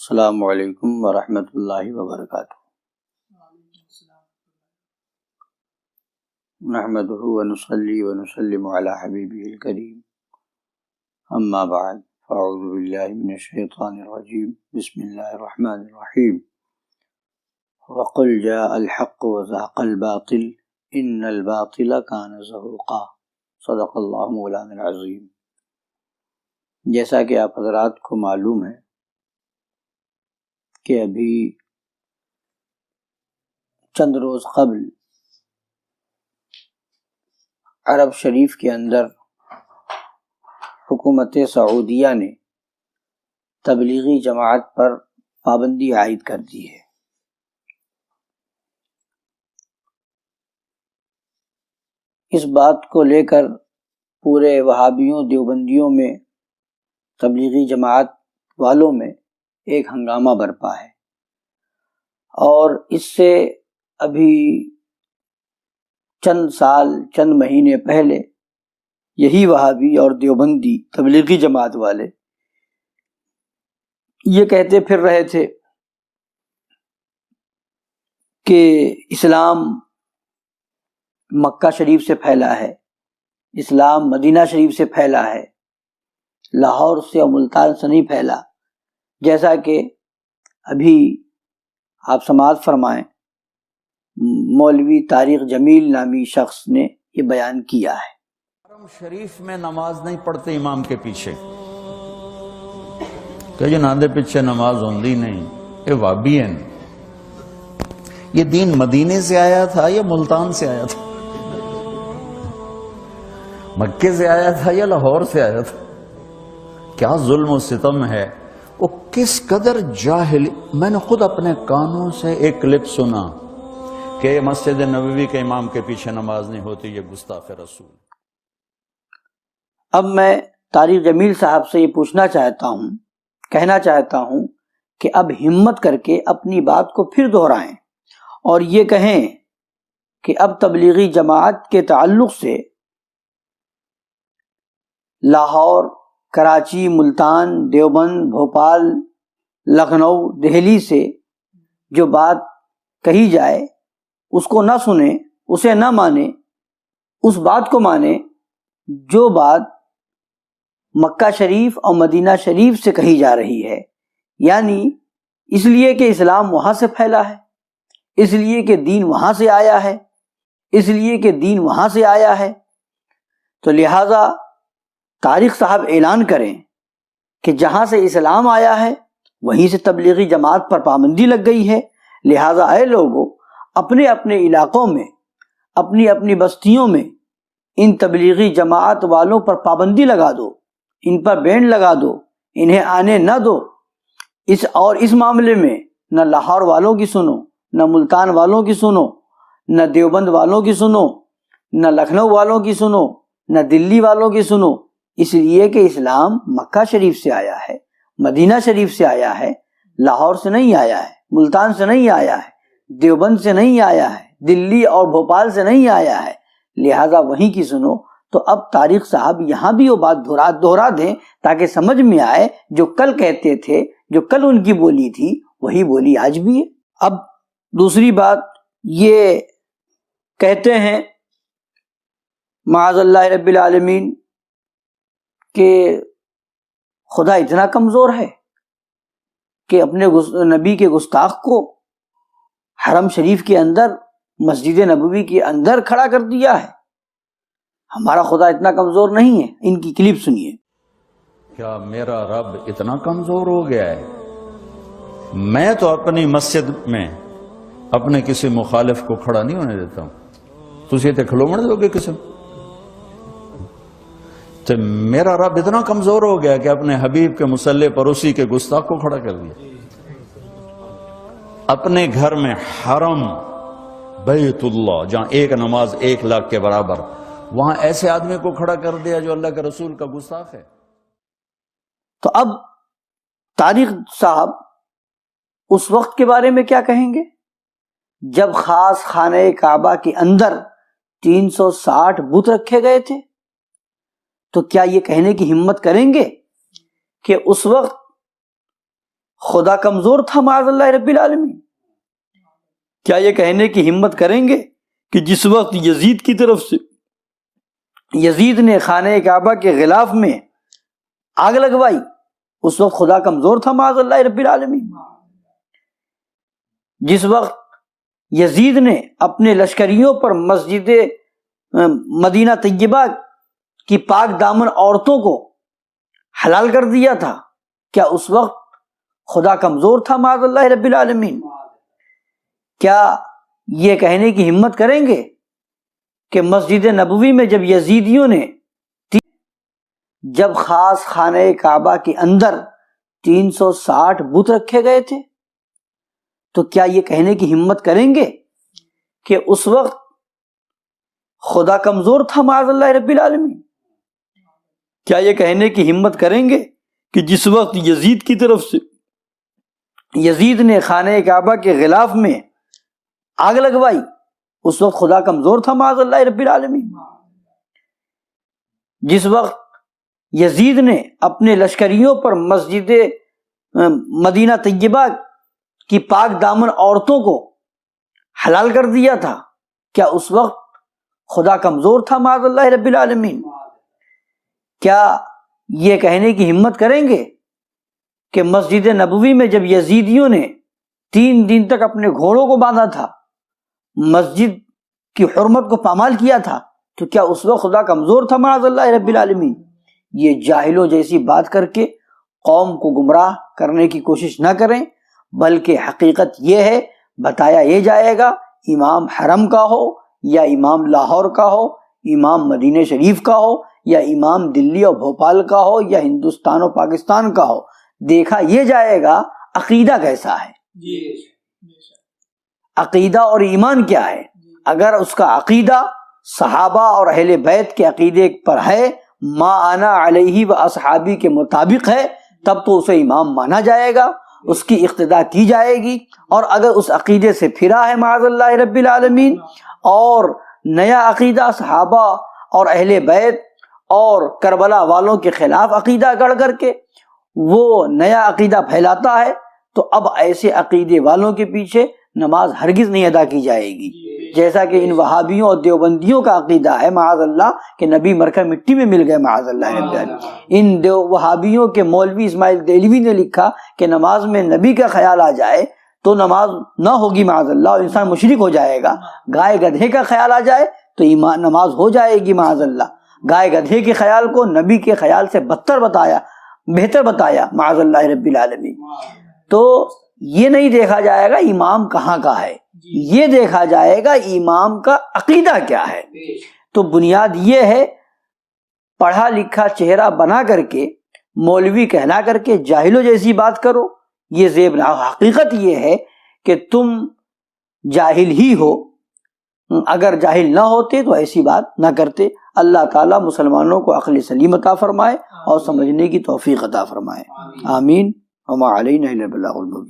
السلام علیکم ورحمۃ اللہ وبرکاتہ۔ نحمده ونصلي ونسلم على حبیبہ الکریم، اما بعد فاعوذ باللہ من الشیطان الرجیم، بسم اللہ الرحمن الرحیم۔ وقل جاء الحق وزهق الباطل ان الباطل كان زهوقا، صدق اللہ مولانا العظیم۔ جیسا کہ آپ حضرات کو معلوم ہے کہ ابھی چند روز قبل عرب شریف کے اندر حکومت سعودیہ نے تبلیغی جماعت پر پابندی عائد کر دی ہے۔ اس بات کو لے کر پورے وہابیوں دیوبندیوں میں تبلیغی جماعت والوں میں ایک ہنگامہ برپا ہے، اور اس سے ابھی چند سال چند مہینے پہلے یہی وہابی اور دیوبندی تبلیغی جماعت والے یہ کہتے پھر رہے تھے کہ اسلام مکہ شریف سے پھیلا ہے، اسلام مدینہ شریف سے پھیلا ہے، لاہور سے اور ملتان سے نہیں پھیلا، جیسا کہ ابھی آپ سماعت فرمائیں مولوی طارق جمیل نامی شخص نے یہ بیان کیا ہے۔ حرم شریف میں نماز نہیں پڑھتے امام کے پیچھے، کہ جنہاں دے پیچھے نماز ہوندی نہیں، یہ وابی ہیں۔ یہ دین مدینے سے آیا تھا یا ملتان سے آیا تھا؟ مکے سے آیا تھا یا لاہور سے آیا تھا؟ کیا ظلم و ستم ہے، وہ کس قدر جاہل۔ میں نے خود اپنے کانوں سے ایک کلپ سنا کہ مسجد نبوی کے امام کے پیچھے نماز نہیں ہوتی، یہ گستاخ رسول۔ اب میں طارق جمیل صاحب سے یہ پوچھنا چاہتا ہوں، کہنا چاہتا ہوں کہ اب ہمت کر کے اپنی بات کو پھر دہرائیں اور یہ کہیں کہ اب تبلیغی جماعت کے تعلق سے لاہور، کراچی، ملتان، دیوبند، بھوپال، لکھنؤ، دہلی سے جو بات کہی جائے اس کو نہ سنیں، اسے نہ مانیں، اس بات کو مانیں جو بات مکہ شریف اور مدینہ شریف سے کہی جا رہی ہے، یعنی اس لیے کہ اسلام وہاں سے پھیلا ہے، اس لیے کہ دین وہاں سے آیا ہے، اس لیے کہ دین وہاں سے آیا ہے، تو لہٰذا طارق صاحب اعلان کریں کہ جہاں سے اسلام آیا ہے وہیں سے تبلیغی جماعت پر پابندی لگ گئی ہے، لہٰذا اے لوگوں اپنے اپنے علاقوں میں، اپنی اپنی بستیوں میں ان تبلیغی جماعت والوں پر پابندی لگا دو، ان پر بین لگا دو، انہیں آنے نہ دو۔ اس معاملے میں نہ لاہور والوں کی سنو، نہ ملتان والوں کی سنو، نہ دیوبند والوں کی سنو، نہ لکھنؤ والوں کی سنو، نہ دلی والوں کی سنو، اس لیے کہ اسلام مکہ شریف سے آیا ہے، مدینہ شریف سے آیا ہے، لاہور سے نہیں آیا ہے، ملتان سے نہیں آیا ہے، دیوبند سے نہیں آیا ہے، دلی اور بھوپال سے نہیں آیا ہے، لہٰذا وہیں کی سنو۔ تو اب طارق صاحب یہاں بھی وہ بات دہرا دیں تاکہ سمجھ میں آئے، جو کل کہتے تھے، جو کل ان کی بولی تھی وہی بولی آج بھی ہے۔ اب دوسری بات یہ کہتے ہیں معاذ اللہ رب العالمین کہ خدا اتنا کمزور ہے کہ اپنے نبی کے گستاخ کو حرم شریف کے اندر، مسجد نبوی کے اندر کھڑا کر دیا ہے۔ ہمارا خدا اتنا کمزور نہیں ہے۔ ان کی کلپ سنیے۔ کیا میرا رب اتنا کمزور ہو گیا ہے؟ میں تو اپنی مسجد میں اپنے کسی مخالف کو کھڑا نہیں ہونے دیتا ہوں۔ تسی تے کھلومڑ دو گے کسی تو میرا رب اتنا کمزور ہو گیا کہ اپنے حبیب کے مصلی پر اسی کے گستاخ کو کھڑا کر دیا۔ اپنے گھر میں حرم بیت اللہ جہاں ایک نماز 1,00,000 کے برابر، وہاں ایسے آدمی کو کھڑا کر دیا جو اللہ کے رسول کا گستاخ ہے۔ تو اب طارق صاحب اس وقت کے بارے میں کیا کہیں گے جب خاص خانہ کعبہ کے اندر 360 بت رکھے گئے تھے؟ تو کیا یہ کہنے کی ہمت کریں گے کہ اس وقت خدا کمزور تھا معاذ اللہ رب العالمین؟ کیا یہ کہنے کی ہمت کریں گے کہ جس وقت یزید کی طرف سے یزید نے خانہ کعبہ کے غلاف میں آگ لگوائی اس وقت خدا کمزور تھا معاذ اللہ رب العالمین؟ جس وقت یزید نے اپنے لشکریوں پر مسجد مدینہ طیبہ کی پاک دامن عورتوں کو حلال کر دیا تھا، کیا اس وقت خدا کمزور تھا معاذ اللہ رب العالمین؟ کیا یہ کہنے کی ہمت کریں گے کہ مسجد نبوی میں جب یزیدیوں نے جب خاص خانہ کعبہ کے اندر 360 بت رکھے گئے تھے تو کیا یہ کہنے کی ہمت کریں گے کہ اس وقت خدا کمزور تھا معاذ اللہ رب العالمین؟ کیا یہ کہنے کی ہمت کریں گے کہ جس وقت یزید کی طرف سے یزید نے خانہ کعبہ کے غلاف میں آگ لگوائی اس وقت خدا کمزور تھا معاذ اللہ رب العالمین؟ جس وقت یزید نے اپنے لشکریوں پر مسجد مدینہ طیبہ کی پاک دامن عورتوں کو حلال کر دیا تھا، کیا اس وقت خدا کمزور تھا معاذ اللہ رب العالمین؟ کیا یہ کہنے کی ہمت کریں گے کہ مسجد نبوی میں جب یزیدیوں نے 3 دن تک اپنے گھوڑوں کو باندھا تھا، مسجد کی حرمت کو پامال کیا تھا، تو کیا اس وقت خدا کمزور تھا معاذ اللہ رب العالمین؟ یہ جاہلوں جیسی بات کر کے قوم کو گمراہ کرنے کی کوشش نہ کریں، بلکہ حقیقت یہ ہے، بتایا یہ جائے گا امام حرم کا ہو یا امام لاہور کا ہو، امام مدینہ شریف کا ہو یا امام دلی اور بھوپال کا ہو یا ہندوستان اور پاکستان کا ہو، دیکھا یہ جائے گا عقیدہ کیسا ہے، عقیدہ اور ایمان کیا ہے۔ اگر اس کا عقیدہ صحابہ اور اہل بیت کے عقیدے پر ہے، ما انا علیہ و اصحابی کے مطابق ہے، تب تو اسے امام مانا جائے گا، اس کی اقتداء کی جائے گی۔ اور اگر اس عقیدے سے پھرا ہے معاذ اللہ رب العالمین اور نیا عقیدہ صحابہ اور اہل بیت اور کربلا والوں کے خلاف عقیدہ گڑھ کر کے وہ نیا عقیدہ پھیلاتا ہے، تو اب ایسے عقیدے والوں کے پیچھے نماز ہرگز نہیں ادا کی جائے گی، جیسا کہ ان وہابیوں اور دیوبندیوں کا عقیدہ ہے معاذ اللہ کہ نبی مر کر مٹی میں مل گئے معاذ اللہ رب العالمین۔ ان وہابیوں کے مولوی اسماعیل دہلوی نے لکھا کہ نماز میں نبی کا خیال آ جائے تو نماز نہ ہوگی معاذ اللہ، اور انسان مشرک ہو جائے گا۔ گائے گدھے کا خیال آ جائے تو نماز ہو جائے گی معاذ اللہ۔ گائے گدھے کے خیال کو نبی کے خیال سے بہتر بتایا معاذ اللہ رب العالمین۔ تو یہ نہیں دیکھا جائے گا امام کہاں کا ہے، یہ دیکھا جائے گا امام کا عقیدہ کیا ہے۔ تو بنیاد یہ ہے، پڑھا لکھا چہرہ بنا کر کے مولوی کہلا کر کے جاہلوں جیسی بات کرو، یہ زیب نہ۔ حقیقت یہ ہے کہ تم جاہل ہی ہو، اگر جاہل نہ ہوتے تو ایسی بات نہ کرتے۔ اللہ تعالیٰ مسلمانوں کو عقل سلیم عطا فرمائے اور سمجھنے کی توفیق عطا فرمائے، آمین۔ وما علینا الا البلاغ المبین۔